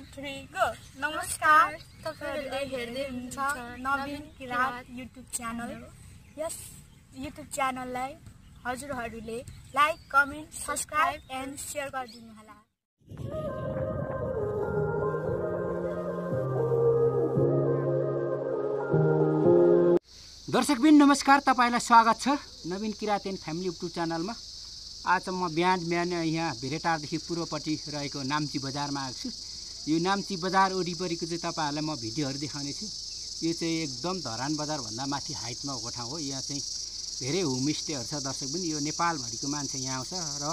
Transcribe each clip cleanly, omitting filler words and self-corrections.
3 go. नमस्कार, तपाईहरुले हेर्दै हुनुहुन्छ नबिन किरात YouTube च्यानल। यस YouTube च्यानललाई हजुरहरूले like, comment, subscribe and share गरिदिनु होला। दर्शकबिन नमस्कार, तपाईलाई स्वागत छ Nabin Kirat and family YouTube च्यानलमा। आज म बिहान यहाँ भेरेटारदेखि पूर्वपट्टि रहेको नाम्ची बजारमा आएको छु। यो नाम्ची बजार वरिपरिको चाहिँ तपाईहरुलाई म भिडियोहरु देखाउने छु। यो चाहिँ एकदम धरान बजार भन्दा माथि हाइटमा भएको ठाउँ हो। यहाँ चाहिँ धेरै होमस्टेहरु छ दर्शकबिन। यो नेपालभरिको मान्छे यहाँ आउँछ र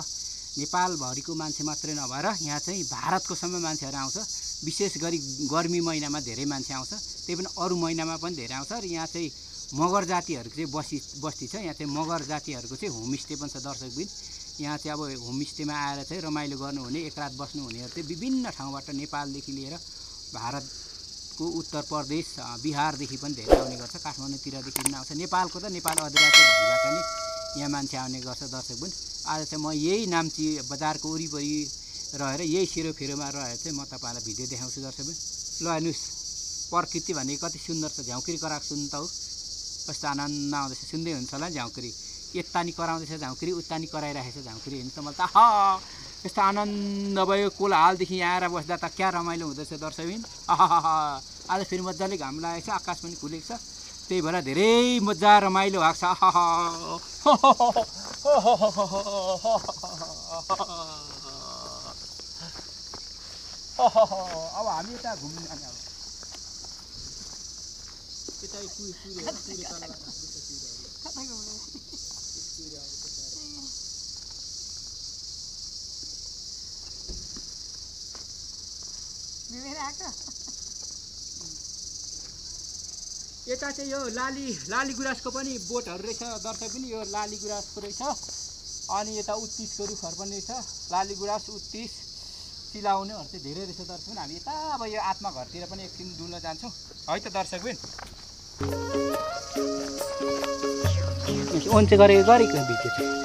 नेपालभरिको मान्छे मात्रै नभएर यहाँ चाहिँ भारतको सबै मान्छेहरु आउँछ। विशेष गरी गर्मी महिनामा धेरै मान्छे आउँछ, त्यही पनि अरु महिनामा पनि धेरै आउँछ। र यहाँ चाहिँ मगर जातिहरुको चाहिँ बस्ती छ। यहाँ चाहिँ मगर जातिहरुको चाहिँ होमस्टे पनि छ दर्शकबिन। यहाँ चाहिँ अब होमस्टेमा आएर चाहिँ रमाइलो गर्नुहुने, एक रात बस्नुहुनेहरु चाहिँ विभिन्न ठाउँबाट नेपालदेखि लिएर भारतको उत्तर प्रदेश, बिहारदेखि पनि धेरै आउने गर्छ। काठमाडौँतिरदेखि पनि आउँछ। नेपालको त नेपाल अधिराज्य भरिबाट नै यहाँ मान्छे आउने गर्छ दर्शकबिन। आज चाहिँ म यही नाम्ची बजारको वरिपरि रहेर यही सेरोफेरोमा रहेर चाहिँ म तपाईहरुलाई भिडियो देखाउँछु दर्शकबिन। ल हेर्नुस्, प्रकृति भनेको कति सुन्दर छ। झ्याउकिरी कराएको सुन्नु त हो, कस्तो आनन्द आउँदैछ। सुन्दै हुन्छ होला झ्याउकिरी। यतानी कराउँदैछ झ्याउकिरी, उतानी कराइरहेछ झ्याउकिरी। हेर्नु त मलाई त यस्तो आनन्द भयो। कोलाहालदेखि यहाँ आएर बस्दा त क्या रमाइलो हुँदैछ दर्शकबिन। आज फेरि मजाले घाम लागेको छ, आकाश पनि खुलेको छ, त्यही भएर धेरै मजा रमाइलो भएको छ। अब हामी यता घुम्न जाने। अब यता यता चाहिँ यो लाली गुराँसको पनि बोटहरु रहेछ दर्शकबिन। यो लाली गुराँसको रहेछ। अनि यता उत्तिसको रुखहरु पनि रहेछ। लाली गुराँस, उत्तिस, चिलाउनेहरु चाहिँ धेरै रहेछ दर्शकबिन। हामी यता अब यो आत्मा घरतिर पनि एकछिन डुल्न जान्छौँ है त दर्शकबिन। ओन चाहिँ गरेको भिडियो चाहिँ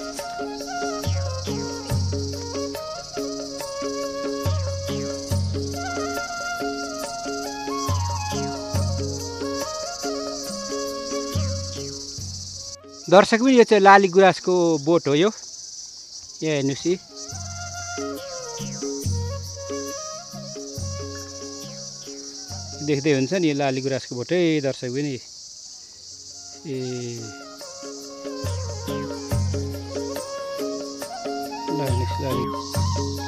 दर्शकबिन। यो चाहिँ लाली गुराँसको बोट हो। यो हेर्नुस्, देख्दै हुन्छ नि, यो लाली गुराँसको बोट है दर्शकबिन।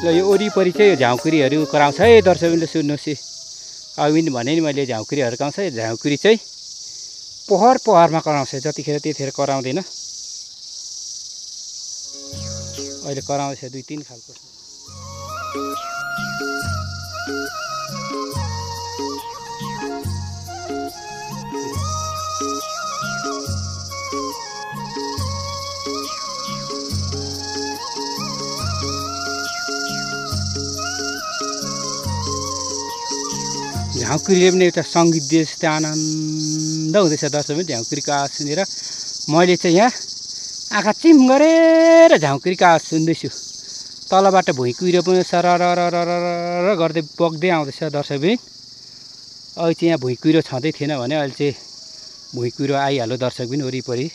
ल यो वरिपरि चाहिँ यो झाउकुरीहरू कराउँछ है दर्शकबिनले। सुन्नुहोस्, अघि पनि भने नि मैले, झाउकुरीहरू कराउँछ। झाउकुरी चाहिँ पहरमा कराउँछ, जतिखेर त्यतिखेर कराउँदैन। अहिले कराउँछ 2-3 खालको। झाउकुरीले पनि एउटा सङ्गीत दिए जस्तै आनन्द हुँदैछ दर्शकबिन। झाउकुरीको आवाज सुनेर मैले चाहिँ यहाँ आँखा चिम गरेर झाउकुरीको आवाज सुन्दैछु। तलबाट भुइँकुइरो पनि सरर गर्दै बग्दै आउँदैछ दर्शकबिन। अहिले चाहिँ यहाँ भुइँकुइरो छँदै थिएन भने अहिले चाहिँ भुइँकुइरो आइहाल्यो दर्शकबिन वरिपरि।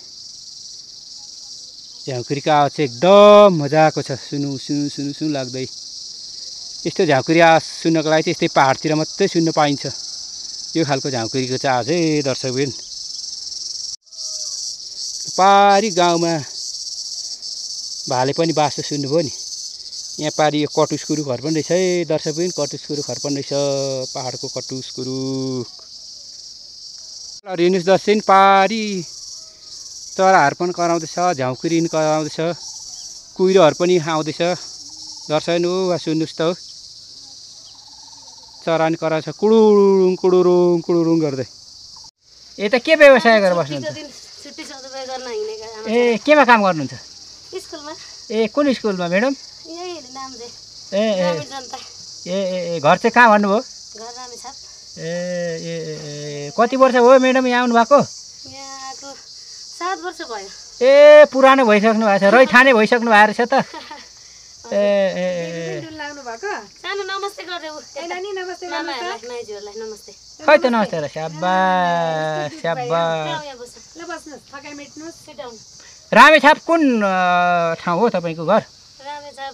झाउकुरीको आवाज चाहिँ एकदम मजाको छ, सुनु लाग्दै। यस्तो झाउकुरी आवाज सुन्नको लागि चाहिँ यस्तै पहाडतिर मात्रै सुन्न पाइन्छ यो खालको झाउकुरीको चाहिँ आवाज है दर्शकबिन। पारी गाउँमा भाले पनि बाँसो सुन्नुभयो नि। यहाँ पारी यो कटुसको रुखहरू पनि रहेछ है दर्शकबिन। कटुसको रुखहरू पनि रहेछ, पहाडको कटुसको रुख। हेर्नुहोस् दर्शकबिन, पारी चराहरू पनि कराउँदैछ, झाउकुरी पनि कराउँदैछ, कुहिरोहरू पनि आउँदैछ दर्शकबिन। सुन्नुहोस् त, चरा नि कराउँछ कुडुरुङ गर्दै। यता के व्यवसाय गरेर बस्नुहुन्छ? ए, केमा काम गर्नुहुन्छ? स्कुलमा। ए, कुन स्कुलमा म्याडम? यही नाम्जे। ए, घर चाहिँ कहाँ भन्नुभयो? घर रामेछाप। ए, कति वर्ष भयो म्याडम यहाँ आउनु भएको? यहाँ आएको 7 वर्ष भयो। ए, पुरानो भइसक्नु भएको छ, रैथाने भइसक्नु भएको रहेछ त। लाग्नु भएको सानो नमस्ते गर्दै ए नानी नमस्ते मामाहरुलाई माइजूहरुलाई नमस्ते खै त नमस्ते र स्याबास स्याबास ल बस्नुस् थकाइ मेट्नुस् सिटाउन रामेछाप कुन ठाउँ हो तपाईको घर रामेछाप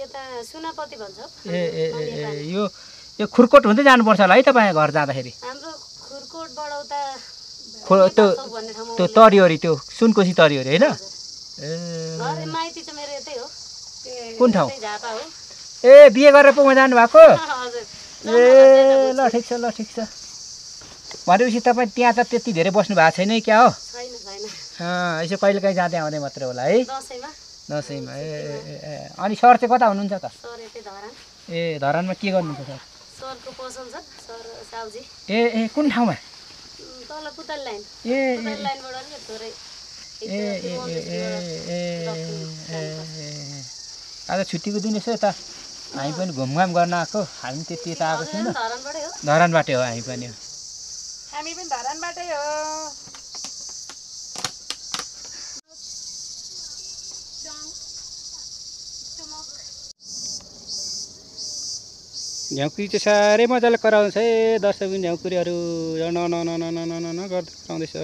यता सुनापति भन्छ यो खुरकोट हुँदै जानुपर्छ होला है तपाईँ घर जाँदाखेरि हाम्रो खुरकोटबाट उता त्यो तरियोरी त्यो सुनकोशी तरियोरी होइन घर माइती चाहिँ मेरो यतै हो कुन ठाउँ झापा हो ए बिहे गरेर पो जानु भएको हजुर ए ल ठिक छ भनेपछि तपाईँ त्यहाँ त त्यति धेरै बस्नु भएको छैन क्या हो छैन यसो कहिले काहीँ जाँदै आउँदै मात्रै होला है दसैँमा ए अनि सर चाहिँ कता हुनुहुन्छ त सर यतै धरान ए धरानमा के गर्नुहुन्छ सर सरको पसल छ सर साउजी ए कुन ठाउँमा तल पुतल लाइन पुतल लाइनबाट नि थोरै आज छुट्टीको दिन यसो यता हामी पनि घुमघाम गर्न आएको हामी त्यति यता आएको छैन धरानबाटै हो हामी पनि धरानबाटै हो झ्याउकुरी चाहिँ साह्रै मजाले कराउँछ है दर्शक पनि झ्याउकुरीहरू गर्दै कराउँदैछ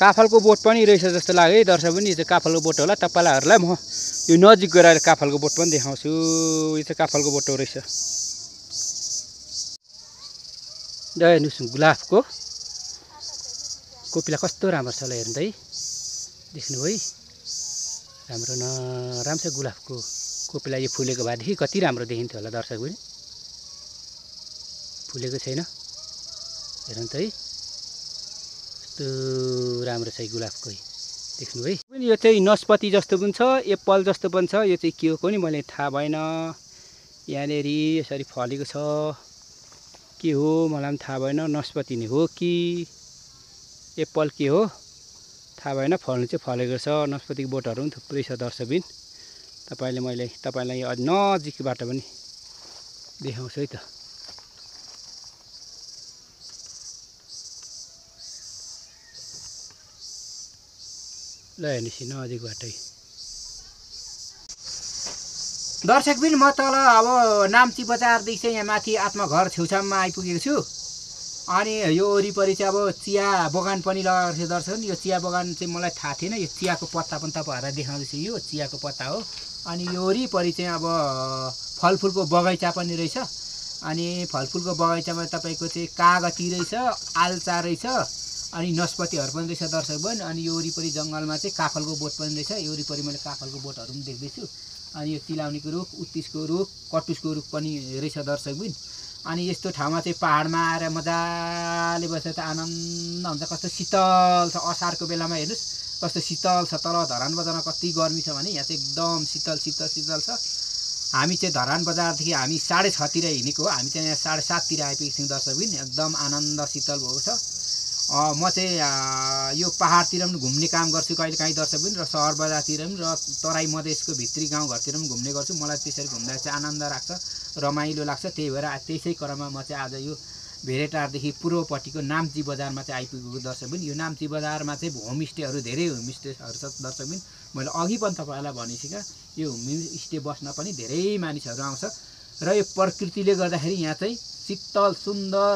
काफलको बोट पनि रहेछ जस्तो लाग्यो है दर्शक पनि यो चाहिँ काफलको बोट होला तपाईँहरूलाई म यो नजिक गएर काफलको बोट पनि देखाउँछु यो चाहिँ काफलको बोट रहेछ हेर्नुहोस् गुलाबको कोपिला कस्तो राम्रो छ ल हेर्नु त है देख्नु है राम्रो राम्रो छ गुलाबको कोपिला यो फुलेको भएदेखि कति राम्रो देखिन्थ्यो होला दर्शक पनि फुलेको छैन हेर्नु त है कस्तो राम्रो छ गुलाबको देख्नु है यो चाहिँ नस्पति जस्तो पनि छ एप्पल जस्तो पनि छ यो चाहिँ के हो नि मैले थाहा भएन यहाँनिर यसरी फलेको छ के हो मलाई पनि थाहा भएन नस्पति नै हो कि एप्पल के हो थाहा भएन फल्नु चाहिँ फलेको छ नस्पतिको बोटहरू पनि थुप्रै छ दर्शकबिन तपाईँलाई अझ नजिकबाट पनि देखाउँछु है त ल हेर्नुहोस् नजिकबाटै दर्शकबिन म तल अब नाम्ची बजारदेखि चाहिँ यहाँ माथि आत्मघर छेउछाउमा आइपुगेको छु अनि यो वरिपरि चाहिँ अब चिया बगान पनि लगाएको थियो दर्शक यो चिया बगान चाहिँ मलाई थाहा थिएन यो चियाको पत्ता पनि तपाईँहरूलाई देखाउँदैछु यो चियाको पत्ता हो अनि यो वरिपरि चाहिँ अब फलफुलको बगैँचा पनि रहेछ अनि फलफुलको बगैँचामा तपाईँको चाहिँ कागती रहेछ आल्चा रहेछ अनि नस्पतिहरू पनि रहेछ दर्शकबिन अनि यो वरिपरि जङ्गलमा चाहिँ काफलको बोट पनि रहेछ यो वरिपरि मैले काफलको बोटहरू पनि देख्दैछु अनि यो चिलाउनेको रुख उत्तिसको रुख कटुसको रुख पनि रहेछ दर्शकबिन अनि यस्तो ठाउँमा चाहिँ पहाडमा आएर मजाले बसेर त आनन्द हुन्छ कस्तो शीतल छ असारको बेलामा हेर्नुहोस् कस्तो शीतल छ तल धरान बजारमा कति गर्मी छ भने यहाँ चाहिँ एकदम शीतल छ हामी चाहिँ धरान बजारदेखि हामी 6:30 हिँडेको हो हामी चाहिँ यहाँ 7:30 आइपुगेको छौँ दर्शकबिन एकदम आनन्द शीतल भएको छ म चाहिँ यो पहाडतिर पनि घुम्ने काम गर्छु कहिलेकाहीँ दर्शकबिन र सहर बजारतिर पनि र तराई मधेसको भित्री गाउँघरतिर पनि घुम्ने गर्छु मलाई त्यसरी घुम्दा चाहिँ आनन्द लाग्छ रमाइलो लाग्छ त्यही भएर त्यसै क्रममा म चाहिँ आज यो भेरेटारदेखि पूर्वपट्टिको नाम्ची बजारमा चाहिँ आइपुगेको दर्शकबिन यो नाम्ची बजारमा चाहिँ होमस्टेहरू धेरै होमस्टेहरू छ दर्शकबिन मैले अघि पनि तपाईँहरूलाई भनिसकेँ यो होमस्टे बस्न पनि धेरै मानिसहरू आउँछ र यो प्रकृतिले गर्दाखेरि यहाँ चाहिँ शीतल सुन्दर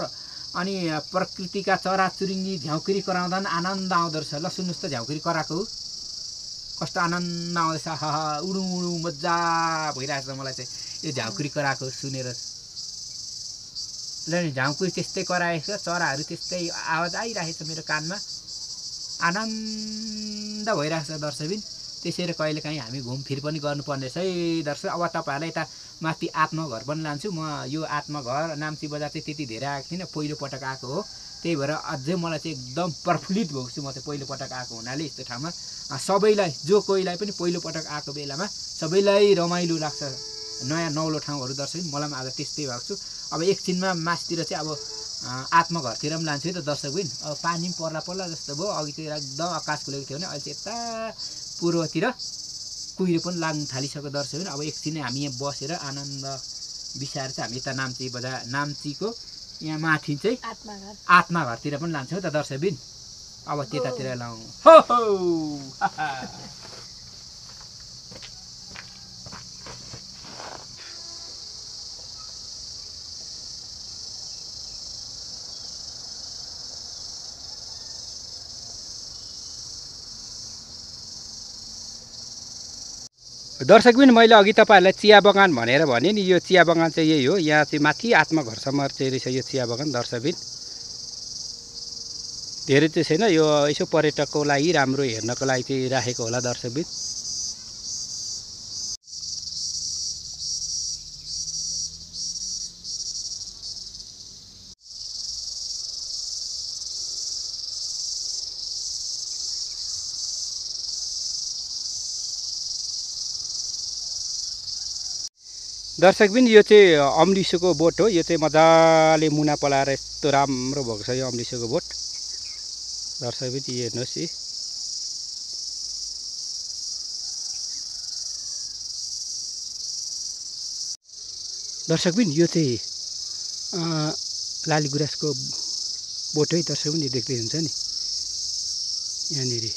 अनि प्रकृतिका चराचुरुङ्गी झ्याउकुरी कराउँदा पनि आनन्द आउँदो रहेछ ल सुन्नुहोस् त झ्याउकुरी कराएको कस्तो आनन्द आउँदैछ उडु उडु मजा भइरहेको छ मलाई चाहिँ यो झ्याउकुरी कराएको सुनेर ल नि झ्याउकुरी त्यस्तै कराएको छ चराहरू त्यस्तै आवाज आइरहेको छ मेरो कानमा आनन्द भइरहेको छ दर्शकबिन त्यसैले कहिलेकाहीँ हामी घुमफिर पनि गर्नुपर्ने रहेछ है दर्शक अब तपाईँहरूलाई यता माथि आत्मघर पनि लान्छु म यो आत्मघर नाम्ची बजार चाहिँ त्यति धेरै आएको थिइनँ पहिलोपटक आएको हो त्यही भएर अझै मलाई चाहिँ एकदम प्रफुल्लित भएको छु म चाहिँ पहिलोपटक आएको हुनाले यस्तो ठाउँमा सबैलाई जो कोहीलाई पनि पहिलोपटक आएको बेलामा सबैलाई रमाइलो लाग्छ नयाँ नौलो ठाउँहरू दर्शक मलाई पनि आज त्यस्तै भएको छु अब एकछिनमा मासतिर चाहिँ अब आत्मघरतिर पनि लान्छु है त दर्शकबिन अब पानी पनि पर्ला जस्तो भयो अघितिर एकदम आकाश खुलेको थियो भने अहिले चाहिँ यता पूर्वतिर कुहिरो पनि लाग्न थालिसक्यो दर्शकबिन अब एकछिन हामी यहाँ बसेर आनन्द बिसाएर चाहिँ हामी यता नाम्ची बजार नाम्चीको यहाँ माथि चाहिँ आत्मघरतिर पनि लान्छौँ त दर्शकबिन अब त्यतातिर लाउँ हो दर्शकबिन मैले अघि तपाईँहरूलाई चिया बगान भनेर भने नि यो चिया बगान चाहिँ यही हो। यहाँ चाहिँ माथि आत्मघरसम्म चाहिँ रहेछ यो चिया बगान दर्शकबिन। धेरै चाहिँ छैन, यो यसो पर्यटकको लागि राम्रो हेर्नको लागि चाहिँ राखेको होला दर्शकबिन। दर्शकबिन यो चाहिँ अम्लिसोको बोट हो। यो चाहिँ मजाले मुना पलाएर यस्तो राम्रो भएको छ यो अम्लिसोको बोट दर्शकबिन। यो हेर्नुहोस् है, दर्शकबिन यो चाहिँ लाली गुराँसको बोट है दर्शकबिन। यो देख्दै हुन्छ नि यहाँनिर।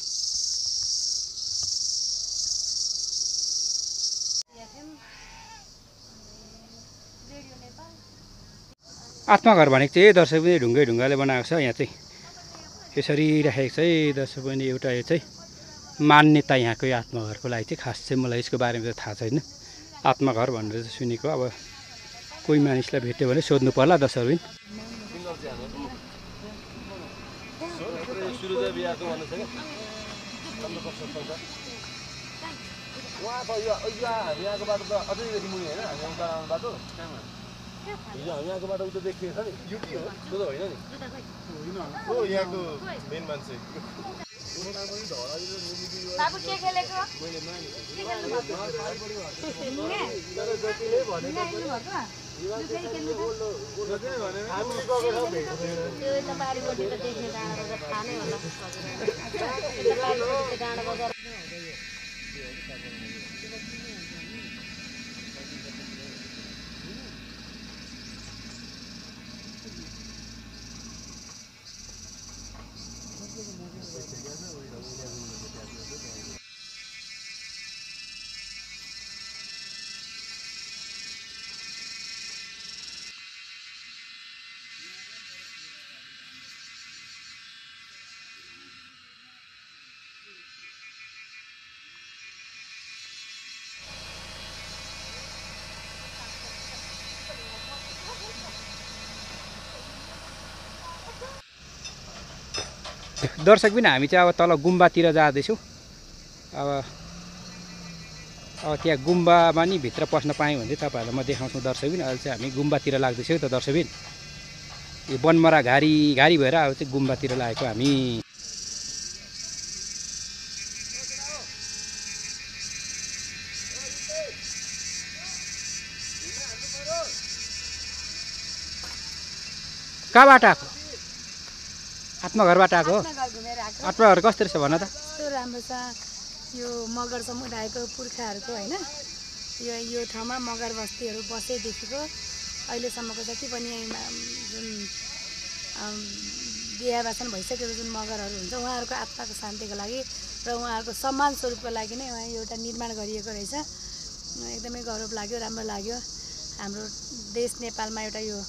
आत्मघर भनेको चाहिँ दर्शकबिन ढुङ्गाले बनाएको छ। यहाँ चाहिँ यसरी राखेको छ है दर्शकबिन। एउटा यो चाहिँ मान्यता यहाँको यो आत्मघरको लागि चाहिँ। खास चाहिँ मलाई यसको बारेमा चाहिँ थाहा छैन, आत्मघर भनेर चाहिँ सुनेको। अब कोही मानिसलाई भेट्यो भने सोध्नु पर्ला दर्शकबिन। हिजो हामी यहाँको बाटो उता देखिएको छ नि, युटी हो त्यो त होइन नि, हो यहाँको मेन मान्छे। बाबु के खेलेको? दर्शकबिन हामी चाहिँ अब तल गुम्बातिर जाँदैछौँ। अब त्यहाँ गुम्बामा नि भित्र पस्न पायौँ भने तपाईँहरूलाई म देखाउँछु दर्शकबिन। अहिले चाहिँ हामी गुम्बातिर लाग्दैछौँ त दर्शकबिन। यो बनमरा घारी भएर अब चाहिँ गुम्बातिर लागेको हामी। कहाँबाट आएको? आत्मघरबाट आएको हो? आत्मघर कस्तो रहेछ भन त? कस्तो राम्रो छ यो मगर समुदायको पुर्खाहरूको होइन। यो ठाउँमा मगर बस्तीहरू बसेदेखिको अहिलेसम्मको जति पनि जुन बिहाबासन भइसकेको जुन मगरहरू हुन्छ उहाँहरूको आत्माको शान्तिको लागि र उहाँहरूको सम्मान स्वरूपको लागि नै उहाँ एउटा निर्माण गरिएको रहेछ। एकदमै गौरव लाग्यो, राम्रो लाग्यो। हाम्रो देश नेपालमा एउटा यो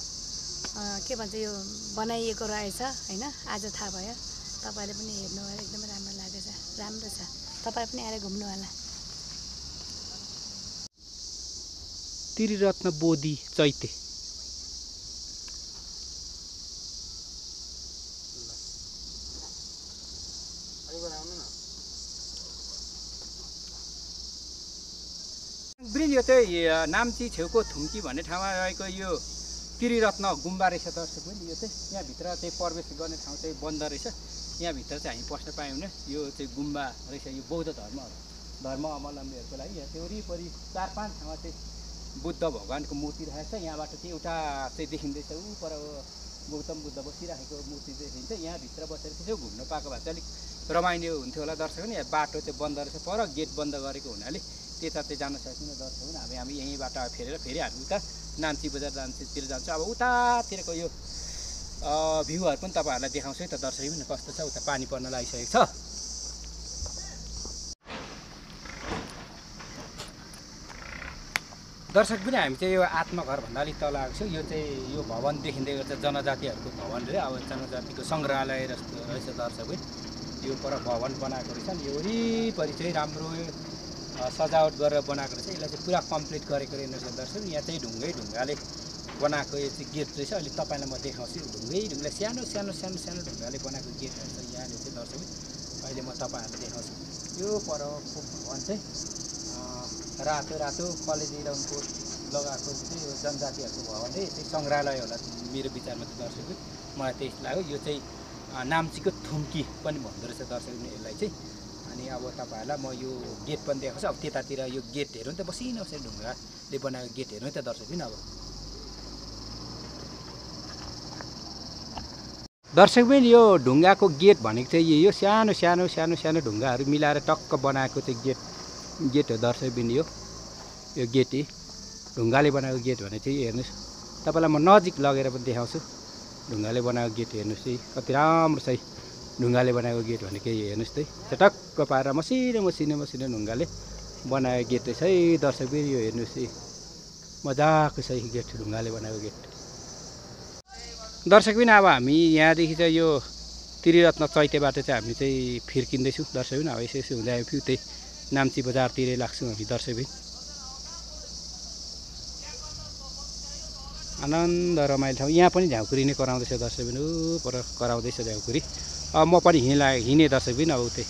के भन्छ यो बनाइएको रहेछ होइन, आज थाहा भयो। तपाईँले पनि हेर्नुभयो, एकदमै राम्रो लागेछ, राम्रो छ। तपाईँ पनि आएर घुम्नु होला। त्रिरत्न बोधी चैते ब्रिज। यो चाहिँ नाम्ची छेउको थुम्की भन्ने ठाउँमा रहेको यो त्रिरत्न गुम्बा रहेछ दर्शकबिन। यो चाहिँ यहाँभित्र चाहिँ प्रवेश गर्ने ठाउँ चाहिँ बन्द रहेछ। यहाँभित्र चाहिँ हामी पस्न पायौँ भने यो चाहिँ गुम्बा रहेछ। यो बौद्ध धर्मावलम्बीहरूको लागि यहाँ चाहिँ वरिपरि 4-5 ठाउँमा चाहिँ बुद्ध भगवानको मूर्ति राखेको छ। यहाँबाट चाहिँ एउटा चाहिँ देखिँदैछ ऊ पर गौतम बुद्ध बसिराखेको मूर्ति देखिन्छ। यहाँभित्र बसेर त्यसो घुम्न पाएको भए चाहिँ अलिक रमाइलो हुन्थ्यो होला दर्शकबिन। यहाँ बाटो चाहिँ बन्द रहेछ, पर गेट बन्द गरेको हुनाले त्यता चाहिँ जान सकिन्न दर्शकबिन। हामी यहीँबाट फेरेर फेरि हामी उता नाम्ची बजार तिर जान्छौँ। अब उतातिरको यो भ्यूहरू पनि तपाईँहरूलाई देखाउँछु है त दर्शकबिन कस्तो छ। उता पानी पर्न लागिसकेको छ। दर्शकबिन हामी चाहिँ यो आत्मघर भन्दा अलिक तल आएको छौँ। यो चाहिँ यो भवन देखिँदै गर्छ जनजातिहरूको भवन रे। अब जनजातिको सङ्ग्रहालय जस्तो रहेछ दर्शकबिन। यो पर भवन बनाएको रहेछ नि। यो वरिपरि चाहिँ राम्रो सजावट गरेर बनाएको रहेछ। यसलाई चाहिँ पुरा कम्प्लिट गरेको रहेछ दर्शक। यहाँ चाहिँ ढुङ्गाले बनाएको यो चाहिँ गेट रहेछ। अहिले तपाईँलाई म देखाउँछु। ढुङ्गाले सानो ढुङ्गाले बनाएको गेट रहेछ यहाँले चाहिँ दर्शक। अहिले म तपाईँहरूलाई देखाउँछु। यो परको भवन चाहिँ रातो कलेजी रङको लगाएको चाहिँ यो जनजातिहरूको भवन चाहिँ सङ्ग्रहालय होला मेरो विचारमा चाहिँ दर्शक। मलाई त्यही लाग्यो। यो चाहिँ नाम्चीको थुम्की पनि भन्दो रहेछ दर्शक यसलाई चाहिँ। अनि अब तपाईँहरूलाई म यो गेट पनि देखाउँछु। अब त्यतातिर यो गेट हेर्नु नि त बसिन बसेर ढुङ्गाले बनाएको गेट हेर्नु नि त दर्शक पनि। अब दर्शक पनि यो ढुङ्गाको गेट भनेको चाहिँ यो सानो ढुङ्गाहरू मिलाएर टक्क बनाएको चाहिँ गेट हो दर्शक पनि। यो गेट ढुङ्गाले बनाएको गेट भने चाहिँ हेर्नुहोस्। तपाईँलाई म नजिक लगेर पनि देखाउँछु। ढुङ्गाले बनाएको गेट हेर्नुहोस् है कति राम्रो छ। ढुङ्गाले बनाएको गेट भनेको हेर्नुहोस् त चटक्क पारेर मसिनो ढुङ्गाले बनाएको गेट रहेछ है दर्शक फेरि। यो हेर्नुहोस् है मजाको छ गेट ढुङ्गाले बनाएको गेट दर्शक पनि। अब हामी यहाँदेखि चाहिँ यो त्रिरत्न चैतेबाट चाहिँ हामी चाहिँ फिर्किँदैछौँ दर्शक पनि। अब यसो हुँदै आयो त्यही नाम्ची बजारतिरै लाग्छौँ हामी दर्शक पनि। आनन्द रमाइलो ठाउँ। यहाँ पनि झाँकुरी नै कराउँदैछ दर्शक पनि। पर कराउँदैछ झाँकुरी। अब म पनि हिँडे दर्शक पनि अब उतै